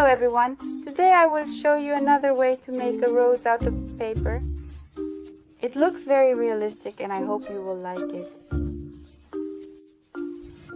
Hello everyone! Today I will show you another way to make a rose out of paper. It looks very realistic and I hope you will like it.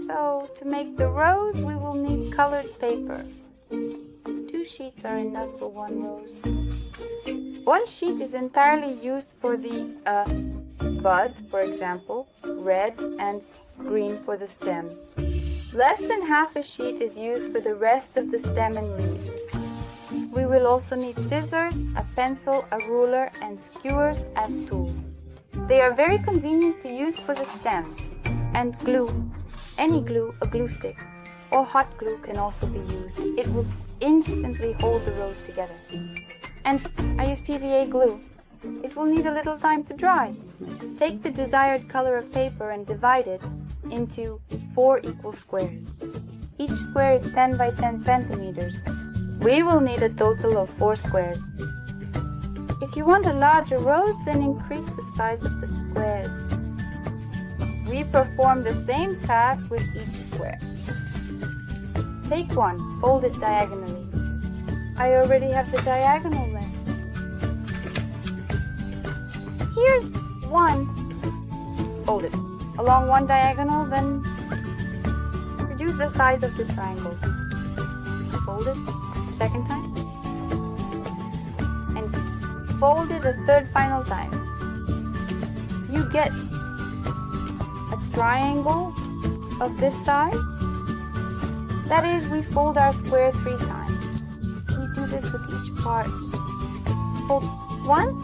So, to make the rose we will need colored paper. 2 sheets are enough for one rose. 1 sheet is entirely used for the bud, for example, red and green for the stem. Less than half a sheet is used for the rest of the stem and leaves. We will also need scissors, a pencil, a ruler, and skewers as tools. They are very convenient to use for the stems. And glue. Any glue, a glue stick, or hot glue can also be used. It will instantly hold the rose together. And I use PVA glue. It will need a little time to dry. Take the desired color of paper and divide it into 4 equal squares. Each square is 10 by 10 centimeters. We will need a total of 4 squares. If you want a larger rose, then increase the size of the squares. We perform the same task with each square. Take one, fold it diagonally. I already have the diagonal length. Here's one. Fold it along one diagonal, then reduce the size of the triangle. Fold it a second time. And fold it a third final time. You get a triangle of this size. That is, we fold our square 3 times. We do this with each part. Fold once.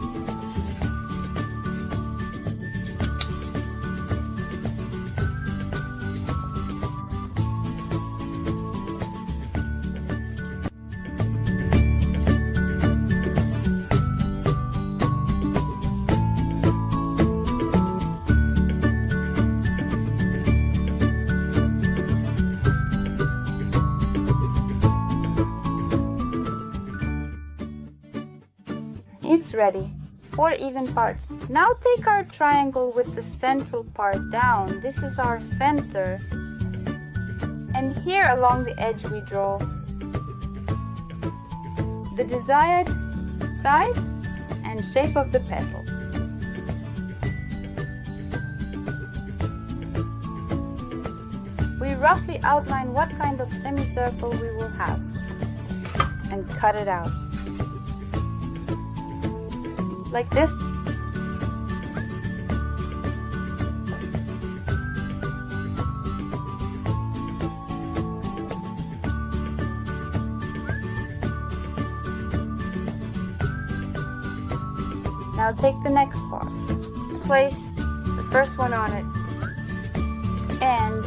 It's ready. 4 even parts. Now take our triangle with the central part down. This is our center. And here along the edge we draw the desired size and shape of the petal. We roughly outline what kind of semicircle we will have and cut it out. Like this. Now take the next part. Place the first one on it and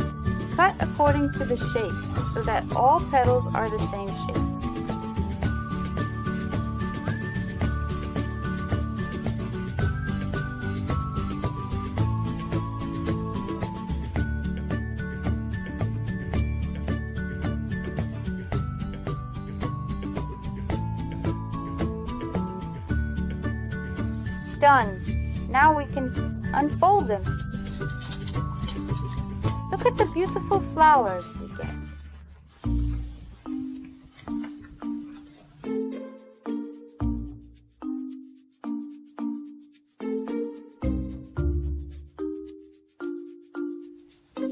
cut according to the shape so that all petals are the same shape. Done. Now we can unfold them. Look at the beautiful flowers we get.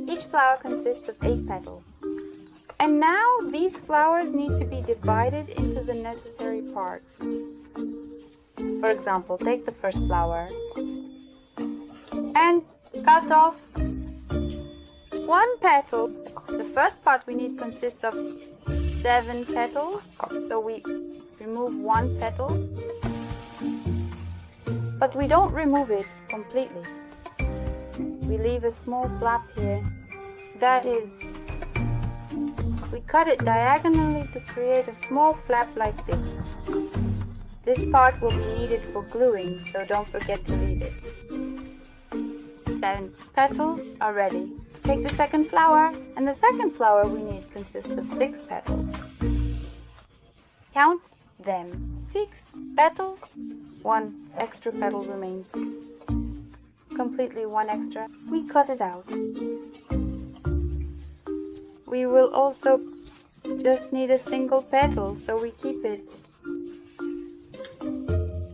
Each flower consists of 8 petals. And now these flowers need to be divided into the necessary parts. For example, take the first flower and cut off 1 petal. The first part we need consists of 7 petals, so we remove 1 petal, but we don't remove it completely. We leave a small flap here. That is, we cut it diagonally to create a small flap like this. This part will be needed for gluing, so don't forget to leave it. 7 petals are ready. Take the second flower, and the second flower we need consists of 6 petals. Count them. 6 petals, 1 extra petal remains. Completely 1 extra. We cut it out. We will also just need a single petal, so we keep it.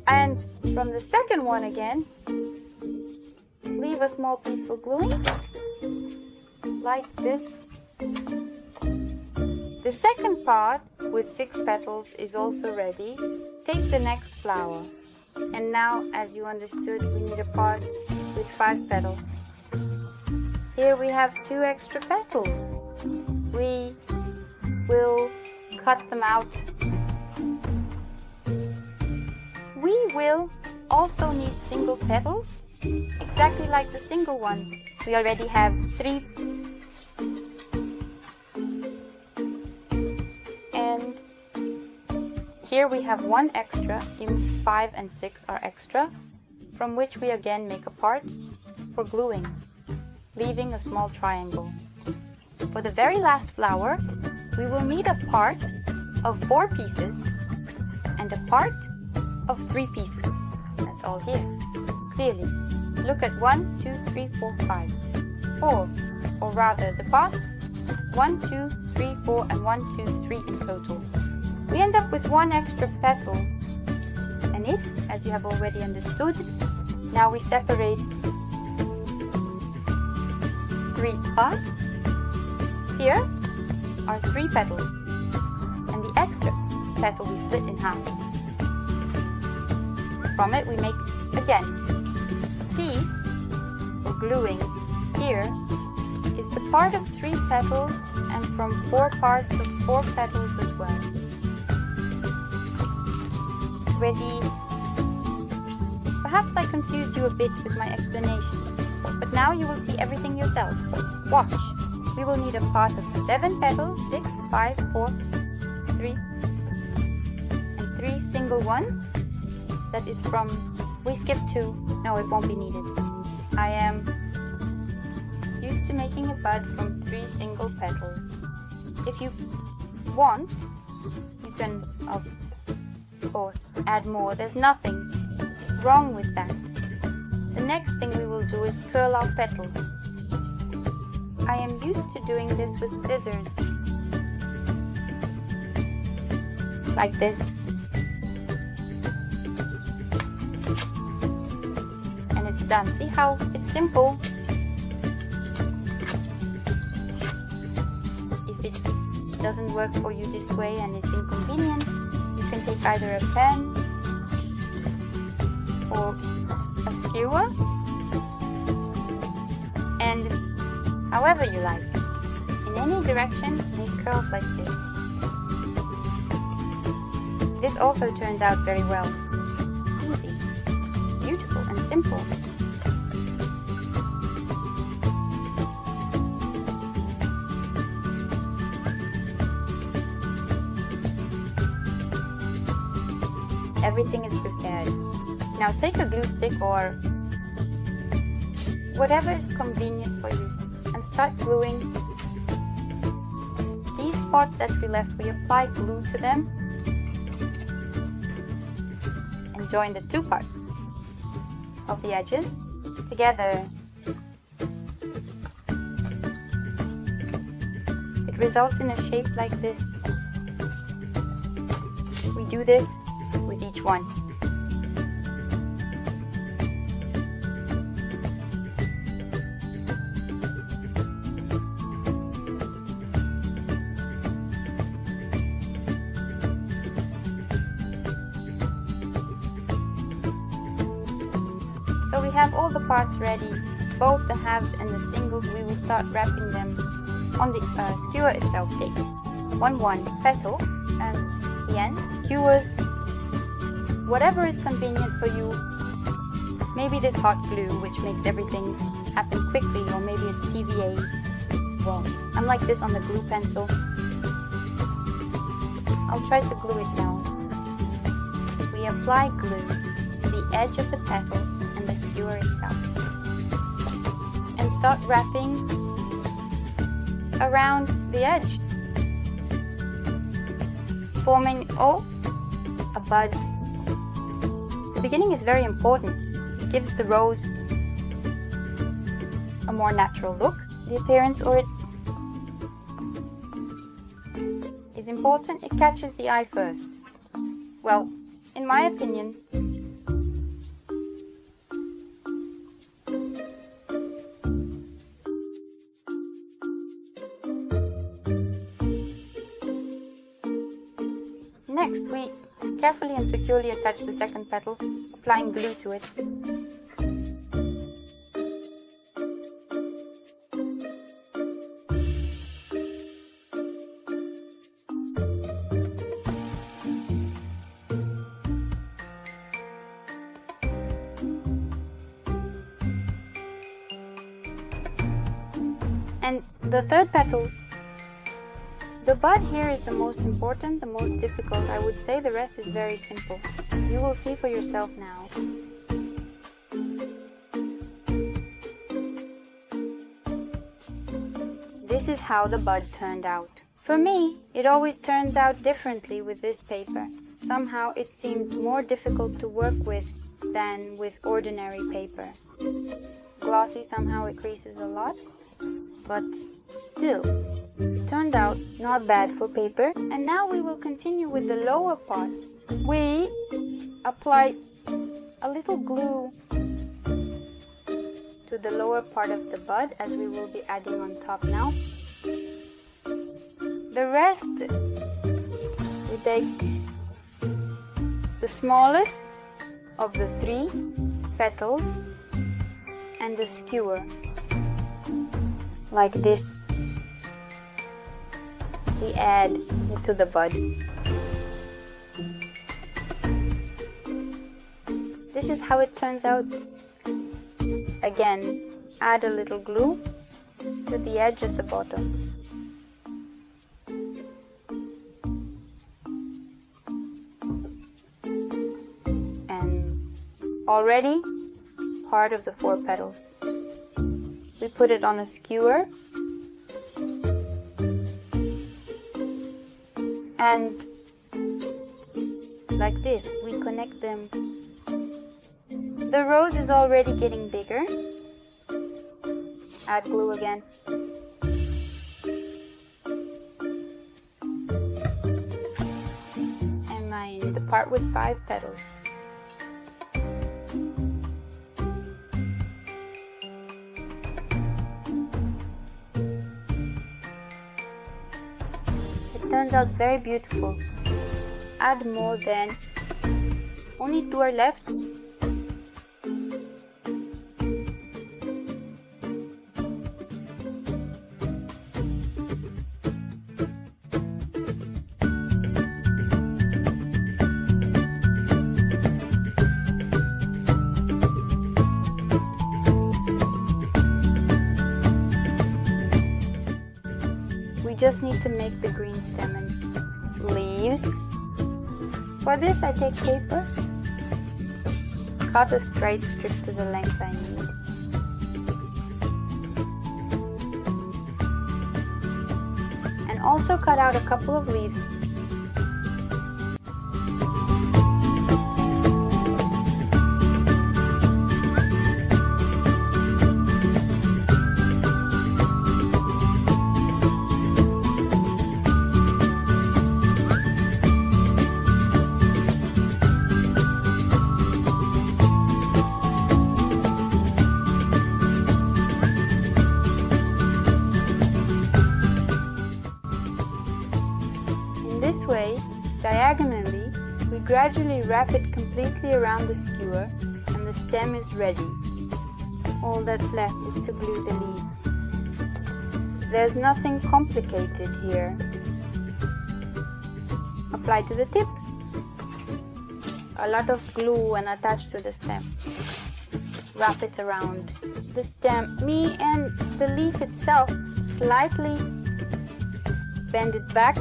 And from the second one again, leave a small piece for gluing, like this. The second part with 6 petals is also ready. Take the next flower. And now, as you understood, we need a part with 5 petals. Here we have 2 extra petals. We will cut them out. We will also need single petals, exactly like the single ones. We already have 3. And here we have 1 extra, 5 and 6 are extra, from which we again make a part for gluing, leaving a small triangle. For the very last flower, we will need a part of 4 pieces and a part of 3 pieces. That's all here, clearly. Look at 1, 2, 3, 4, 5. 4, or rather the parts, 1, 2, 3, 4, and 1, 2, 3 in total. We end up with 1 extra petal, and it, as you have already understood, now we separate 3 parts. Here are 3 petals, and the extra petal we split in half. From it we make, again, a piece for gluing. Here is the part of 3 petals, and from 4 parts of 4 petals as well. Ready? Perhaps I confused you a bit with my explanations, but now you will see everything yourself. Watch. We will need a part of 7 petals, 6, 5, 4, 3, and 3 single ones. That is from, we skipped 2, no, it won't be needed. I am used to making a bud from 3 single petals. If you want, you can, of course, add more. There's nothing wrong with that. The next thing we will do is curl our petals. I am used to doing this with scissors, like this. And it's done. See how it's simple? If it doesn't work for you this way and it's inconvenient, you can take either a pen or a skewer, and however you like, in any direction, make curls like this. This also turns out very well. Easy, beautiful and simple. Everything is prepared. Now take a glue stick or whatever is convenient for you and start gluing. These spots that we left, we apply glue to them and join the 2 parts of the edges together. It results in a shape like this. We do this with each one. So we have all the parts ready, both the halves and the singles. We will start wrapping them on the skewer itself. Take 1 petal and the end, skewers, whatever is convenient for you. Maybe this hot glue, which makes everything happen quickly, or maybe it's PVA. Well, I'm like this on the glue pencil. I'll try to glue it now. We apply glue to the edge of the petal and the skewer itself, and start wrapping around the edge, forming a bud. The beginning is very important. It gives the rose a more natural look, the appearance is important. It catches the eye first. Well, in my opinion, next, we carefully and securely attach the second petal, applying glue to it. And the third petal, the bud here is the most important, the most difficult. I would say the rest is very simple. You will see for yourself now. This is how the bud turned out. For me, it always turns out differently with this paper. Somehow it seemed more difficult to work with than with ordinary paper. Glossy, somehow it creases a lot. But still, it turned out not bad for paper. And now we will continue with the lower part. We apply a little glue to the lower part of the bud, as we will be adding on top now. The rest, we take the smallest of the 3 petals and the skewer. Like this, we add it to the bud. This is how it turns out. Again, add a little glue to the edge at the bottom. And already part of the 4 petals. We put it on a skewer and like this we connect them. The rose is already getting bigger. Add glue again. And mine, the part with 5 petals. Turns out very beautiful. Add more then. Only 2 are left. We just need to make the green stem and leaves. For this I take paper, cut a straight strip to the length I need. And also cut out a couple of leaves. This way, diagonally, we gradually wrap it completely around the skewer and the stem is ready. All that's left is to glue the leaves. There's nothing complicated here. Apply to the tip. A lot of glue and attach to the stem. Wrap it around the stem. Me and the leaf itself slightly bend it back.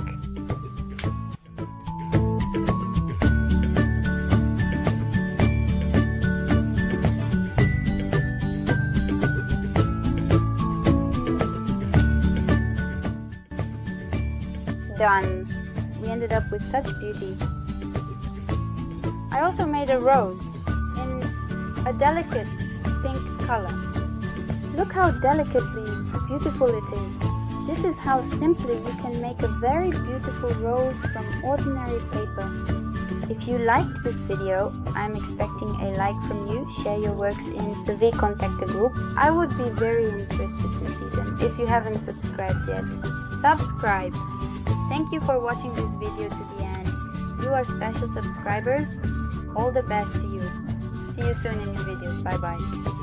Done. We ended up with such beauty. I also made a rose in a delicate pink color. Look how delicately beautiful it is. This is how simply you can make a very beautiful rose from ordinary paper. If you liked this video, I'm expecting a like from you. Share your works in the V-Contacte group. I would be very interested to see them. If you haven't subscribed yet, subscribe. Thank you for watching this video to the end. You are special subscribers. All the best to you. See you soon in new videos. Bye bye.